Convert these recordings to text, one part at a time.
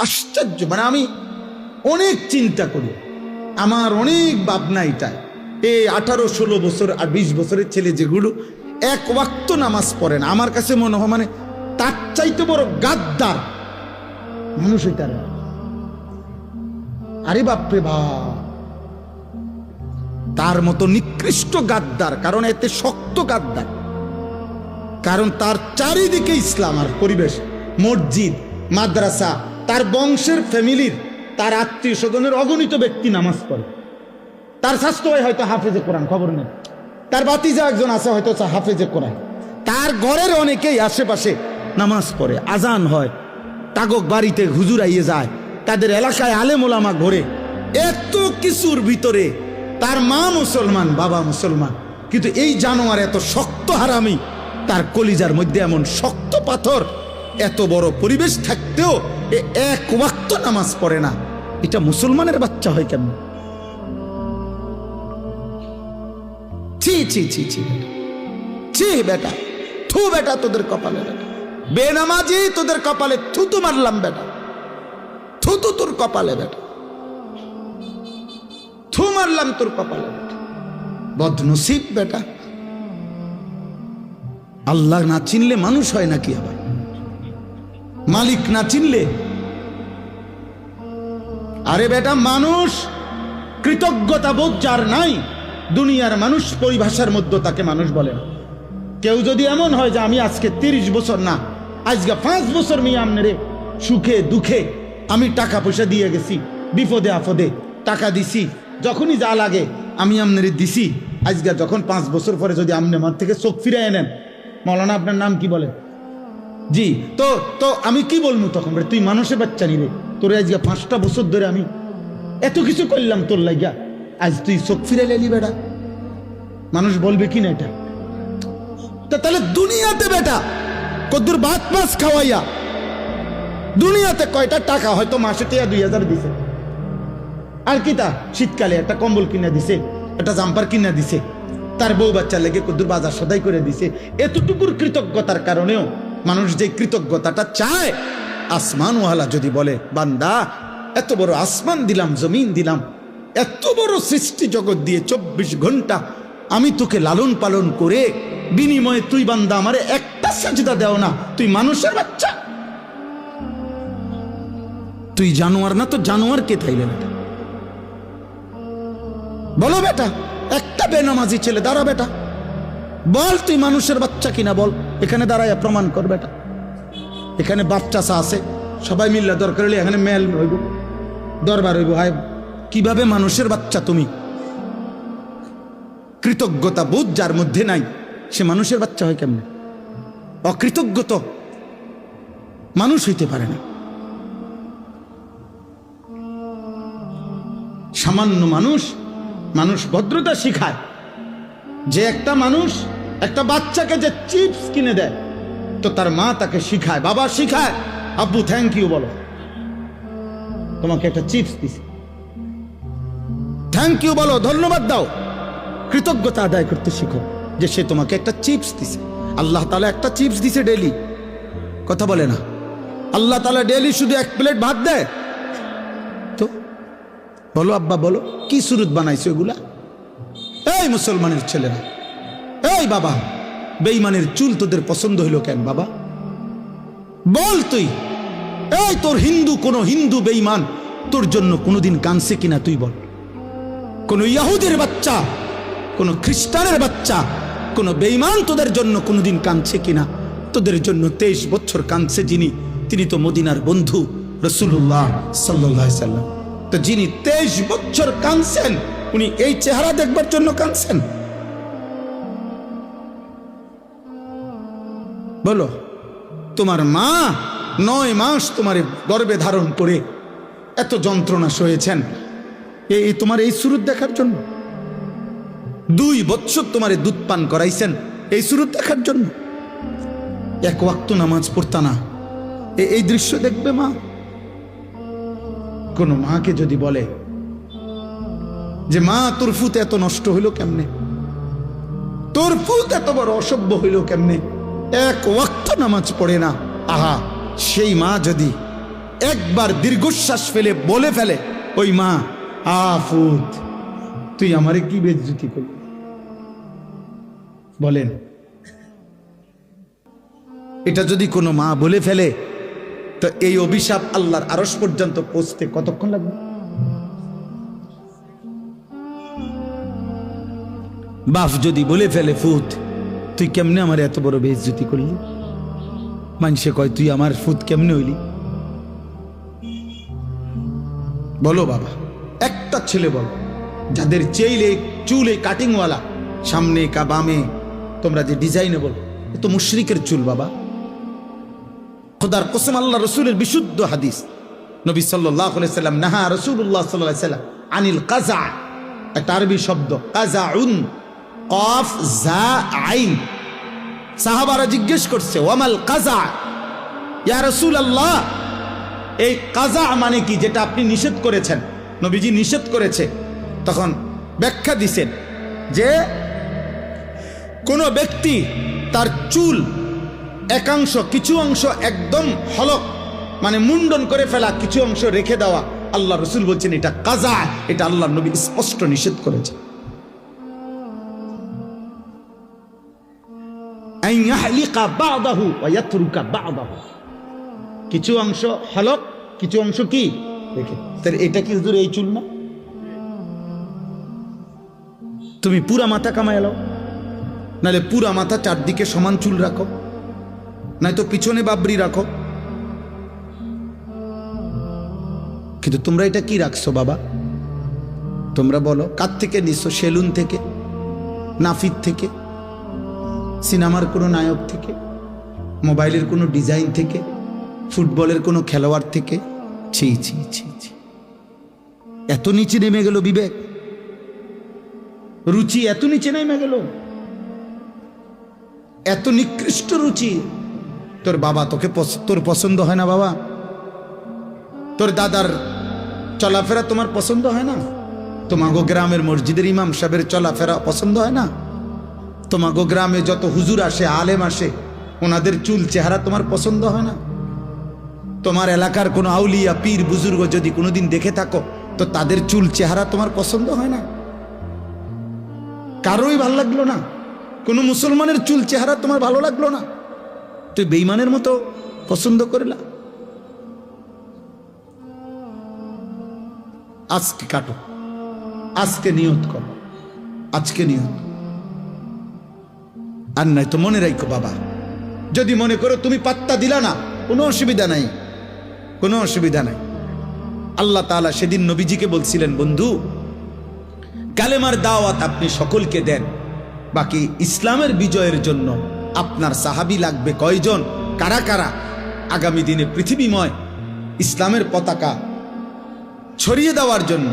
আশ্চর্য, মানে আমি অনেক চিন্তা করি, আমার অনেক ভাবনা এটা। এই 18-16 বছর আর 20 বছরের ছেলে যেগুলো এক ওয়াক্ত নামাজ পড়ে না, আমার কাছে মনে হয় মানে তার চাইতে বড় গাদ্দার মানুষ হইতে পারে। আরে বাপরে বাপ, তার মতো নিকৃষ্ট গাদ্দার, কারণ এতে শক্ত গাদ্দার, কারণ তার চারিদিকে ইসলাম আর পরিবেশ, মসজিদ, মাদ্রাসা, তার বংশের ফ্যামিলির, তার আত্মীয় স্বজনের অগণিত ব্যক্তি নামাজ পড়ে। তার স্বাস্থ্য ভাই হয়তো হাফেজে কোরআন, খবর নেই। তার বাতিজা একজন আছে হয়তো হাফেজে কোরআন। তার ঘরের অনেকেই আশেপাশে নামাজ পড়ে, আজান হয়, তাগক বাড়িতে হুজুর আইয়ে যায়, তাদের এলাকায় আলেম ওলামা ঘোরে। এত কিছুর ভিতরে তার মা মুসলমান, বাবা মুসলমান, কিন্তু এই জানোয়ার এত শক্ত হারামি, তার কলিজার মধ্যে এমন শক্ত পাথর, এত বড় পরিবেশ থাকতেও এক ওয়াক্ত নামাজ পড়ে না। এটা মুসলমানের বাচ্চা হয় কেমন? ছি ছি ছি ছি ছি বেটা, থু বেটা তোদের কপালে, বেটা বেনামাজি তোদের কপালে থুতু মারলাম বেটা, থুতু তোর কপালে বেটা, থু মারলাম তোর কপালে বেটা, বদনসিব বেটা। আল্লাহ না চিনলে মানুষ হয় নাকি? আবার মালিক না চিনলে? আরে বেটা, মানুষ কৃতজ্ঞতা বোধ যার নাই, দুনিয়ার মানুষ পরিভাষার মধ্যে তাকে মানুষ বলে না। কেউ যদি এমন হয় যে আমি আজকে 30 বছর না, আজকে 5 বছর মিয়া আমনে সুখে দুঃখে আমি টাকা পয়সা দিয়ে গেছি, বিপদে আপদে টাকা দিছি, যখনই যা লাগে আমি আমনে দিছি, আজকে যখন 5 বছর পরে যদি আমনে আমার থেকে চোখ ফিরে এনেন, মৌলানা আপনার নাম কি বলে? জি, তো আমি কি বলবো তখন? তুই মানুষের বাচ্চা নিবে, তোর আজকে 5টা বছর ধরে আমি এত কিছু করলাম তোর লাগিয়া, আজ তুই চোখ ফিরে এলি বেটা, মানুষ বলবে কি না এটা? তাহলে দুনিয়াতে বেটা কদ্দুর ভাত মাছ খাওয়াইয়া দুনিয়াতে কয়টা টাকা, হয়তো মাসে 2000 দিছে, আর কি তা শীতকালে একটা কম্বল কিনা দিছে, একটা জাম্পার কিনা দিছে, তার বউ বাচ্চা লেগে কদ্দুর বাজার সদাই করে দিছে। এতটুকুর কৃতজ্ঞতার কারণেও মানুষ যে কৃতজ্ঞতাটা চায়, আসমানওয়ালা যদি বলে বান্দা এত বড় আসমান দিলাম, জমিন দিলাম, এত বড় সৃষ্টি জগৎ দিয়ে 24 ঘন্টা আমি তোকে লালন পালন করে বিনিময়ে তুই বান্দা আমারে একটা সাজদা দেও না, তুই মানুষের বাচ্চা, তুই জানোয়ার না? তো জানোয়ার কে তাইলে বেটা? বলো বেটা, একটা বেনামাজি ছেলে দাঁড়া বেটা, বল তুই মানুষের বাচ্চা কিনা, বল, এখানে দাঁড়ায় প্রমাণ কর বেটা। এখানে বাচ্চা আছে, সবাই মিললে দরকার হলে এখানে মেল হইব, দরবার হইব, হায় কিভাবে মানুষের বাচ্চা তুমি? কৃতজ্ঞতা বোধ যার মধ্যে নাই, সে মানুষের বাচ্চা হয় কেমনে? অকৃতজ্ঞ তো মানুষ হইতে পারে না। সামান্য মানুষ ভদ্রতা শিখায়। যে একটা মানুষ একটা বাচ্চাকে যে চিপস কিনে দেয়, তো তার মা তাকে শিখায়, বাবা শিখায়, আব্বু থ্যাংক ইউ বলো, তোমাকে একটা চিপস দিছে, থ্যাংক ইউ বলো, ধন্যবাদ দাও, কৃতজ্ঞতা আদায় করতে শিখো যে সে তোমাকে একটা চিপস দিছে। আল্লাহ তাআলা একটা চিপস দিছে ডেইলি, কথা বলে না? আল্লাহ তাআলা ডেইলি শুধু 1 প্লেট ভাত দেয়? তো বলো আব্বা বলো, কি সুরত বানাইছো এগুলা? এই মুসলমানের ছেলেরা, এই বাবা, বেঈমানের চুল তোদের পছন্দ হইল কেন বাবা? বল তুই, এই তোর কোন হিন্দু বেঈমান তোর জন্য কোনোদিন কাঁদছে কিনা তুই বল? কোন ইহুদির বাচ্চা, কোন খ্রিস্টানের বাচ্চা, কোন বেঈমান তোদের জন্য কোনোদিন কাঁদছে কিনা? তোদের জন্য 23 বছর কাঁদছে যিনি, তিনি তো মদিনার বন্ধু রাসূলুল্লাহ সাল্লাল্লাহু আলাইহি সাল্লাম। তো যিনি 23 বছর কাঁদছেন, উনি এই চেহারা দেখবার জন্য কাঁদছেন? বলো, তোমার মা 9 মাস তোমার গর্ভে ধারণ করে এত যন্ত্রণা সয়েছেন এই তোমার এই সুরত দেখার জন্য? 2 বছর তোমার দুধ পান করাইছেন এই সুরত দেখার জন্য? 1 ওয়াক্ত নামাজ পড়তা না, এই দৃশ্য দেখবে মা? কোন মাকে যদি বলে যে মা তোর ফুত এত নষ্ট হইল কেমনে, তোর ফুত এত বড় অসভ্য হইল কেমনে, 1 ওয়াক্ত নামাজ পড়ে না, আহা, সেই মা যদি একবার দীর্ঘশ্বাস ফেলে বলে ফেলে, ওই মা, ফুত, তুই আমারে কি বেইজ্জতি করলি? বলেন, এটা যদি কোনো মা বলে ফেলে তো এই অভিশাপ আল্লাহর আরশ পর্যন্ত পৌঁছতে কতক্ষণ লাগবে? বাপ যদি বলে ফেলে, ফুত, তুই কেমনে আমার এত বড় বেইজ্জতি করলি? মানুষে কয়, তুই আমার ফুত কেমনে হইলি? বলো বাবা, একটা ছেলে বলো যাদের চেইলে চুলে কাটিংওয়ালা, সামনে কা বামে তোমরা যে ডিজাইনে বলো, এ তো মুশরিকের চুল বাবা। খোদার কসম, আল্লাহ রসুলের বিশুদ্ধ হাদিস, নবী সাল্লাল্লাহু আলাইহি সাল্লাম, নাহা রাসূলুল্লাহ সাল্লাল্লাহু আলাইহি সাল্লাম আনিল কাযা, একটা আরবি শব্দ, কাযাউন, কফ জা আইন। সাহাবারা জিজ্ঞেস করছে, ওয়ামাল কাযা ইয়া রাসূলুল্লাহ, এই কাযা মানে কি, যেটা আপনি নিষেধ করেছেন, নবীজি নিষেধ করেছে। তখন ব্যাখ্যা দিছেন যে কোন ব্যক্তি তার চুল একাংশ, কিছু অংশ একদম হলক মানে মুন্ডন করে ফেলা, কিছু অংশ রেখে দেওয়া, আল্লাহ রসুল বলছেন এটা কাযা, এটা আল্লাহ নবী স্পষ্ট নিষেধ করেছে। কিছু অংশ হলক, কিছু অংশ কি রেখে। এটা কি হুজুর এই চুল না? তুমি পুরা মাথা কামায় এলো, নাহলে পুরা মাথা চারদিকে সমান চুল রাখো, নয়তো পিছনে বাবরি রাখো। কিন্তু তোমরা এটা কি রাখছো বাবা? তোমরা বলো, কার থেকে নিছো? সেলুন থেকে, নাফিদ থেকে, সিনেমার কোনো নায়ক থেকে, মোবাইলের কোনো ডিজাইন থেকে, ফুটবলের কোনো খেলোয়াড় থেকে? ছি ছি ছি ছি, এত নিচে নেমে গেল বিবেক, রুচি এত নিচে নেমে গেল, এত নিকৃষ্ট রুচি। তোর বাবা তোকে তোর পছন্দ হয় না বাবা? তোর দাদার চলাফেরা তোমার পছন্দ হয় না? তোমাগো গ্রামের মসজিদের ইমাম সাহেবের চলাফেরা পছন্দ হয় না? তোমাগো গ্রামে যত হুজুর আসে, আলেম আসে, ওনাদের চুল চেহারা তোমার পছন্দ হয় না? তোমার এলাকার কোনো আউলিয়া পীর বুজুর্গ যদি কোনোদিন দেখে থাকো, তো তাদের চুল চেহারা তোমার পছন্দ হয় না? কারোই ভালো লাগলো না? কোনো মুসলমানের চুল চেহারা তোমার ভালো লাগলো না? তুই বেঈমানের মতো পছন্দ করলা। আজকে কাটো, আজকে নিয়ত করো, আজকে নিয়ত। আর নাই তো মনে রাখো বাবা, যদি মনে করো তুমি পাত্তা দিলা না, কোনো অসুবিধা নাই, কোনো অসুবিধা নাই। আল্লাহ তাআলা সেদিন নবীজিকে বলছিলেন, বন্ধু, কালেমার দাওয়াত আপনি সকলকে দেন, বাকি ইসলামের বিজয়ের জন্য আপনার সাহাবী লাগবে কয়জন, কারা কারা আগামী দিনে পৃথিবীময় ইসলামের পতাকা ছড়িয়ে দেওয়ার জন্য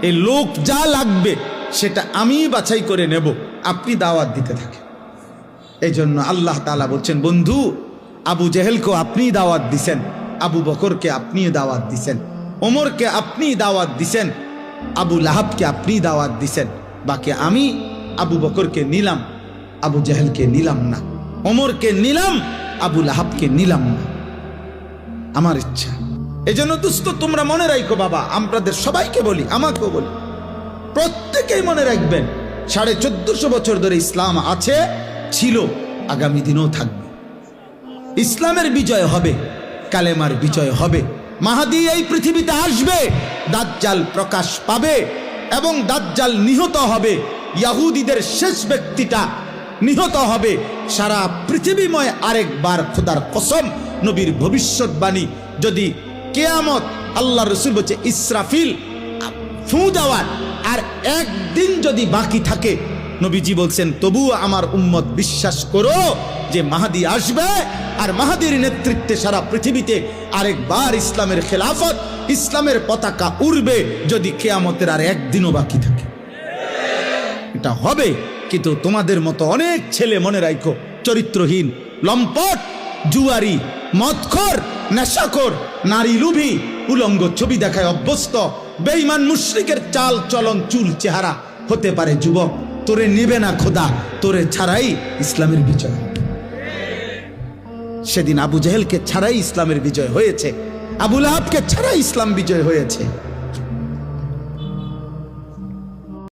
এই লোক যা লাগবে সেটা আমি বাছাই করে নেব, আপনি দাওয়াত দিতে থাকেন। এই জন্য আল্লাহ তাআলা বলছেন, বন্ধু, আবু জেহেলকে আপনি দাওয়াত দিছেন, আবু বকরকে আপনি দাওয়াত দিছেন, ওমরকে আপনি দাওয়াত দিছেন, আবু লাহাবকে আপনি দাওয়াত দিছেন, বাকি আমি আবু বকরকে নিলাম, আবু জেহেলকে নিলাম না, ওমরকে নিলাম, আবু লাহাবকে নিলাম না। আমার ইচ্ছা। এজন্য দোস্ত, তোমরা মনে রাখো বাবা, আপনাদের সবাইকে বলি, আমাকেও বলি, প্রত্যেকেই মনে রাখবেন, 1450 বছর ধরে ইসলাম আছে, ছিল, আগামী দিনেও থাকবে। ইসলামের বিজয় হবে, কালেমার বিজয় হবে। মাহদী এই পৃথিবীতে আসবে, দাজ্জাল প্রকাশ পাবে এবং দাজ্জাল নিহত হবে। ইহুদিদের শেষ ব্যক্তিটা নিহত হবে। সারা পৃথিবীময় আরেকবার খোদার কসম, নবীর ভবিষ্যৎবাণী, যদি কিয়ামত, আল্লাহ রাসূল বলছে ইসরাফিল ফু দেওয়ার আর একদিন যদি বাকি থাকে, নবীজি বলছেন তবুও আমার উম্মত বিশ্বাস করো যে মাহদী আসবে, আর মাহদীর নেতৃত্বে সারা পৃথিবীতে আরেকবার ইসলামের খেলাফত, ইসলামের পতাকা উড়বে, যদি কিয়ামতের আর একদিনও বাকি থাকে। এটা হবে। কিন্তু তোমাদের মতো অনেক ছেলে, মনে রাখো, চরিত্রহীন, লম্পট, জুয়ারি, মদখোর, নেশাখোর, নারী লোভী, উলঙ্গ ছবি দেখায় অভ্যস্ত, বেঈমান মুশরিকের চাল চলন, চুল চেহারা হতে পারে। যুবক, তোরে নেবে না খোদা, তোরে ছাড়াই ইসলামের বিজয়। সেদিন আবু জেহেলকে ছাড়াই ইসলামের বিজয় হয়েছে। আবুল আহাবকে ছাড়া ইসলাম বিজয় হয়েছে।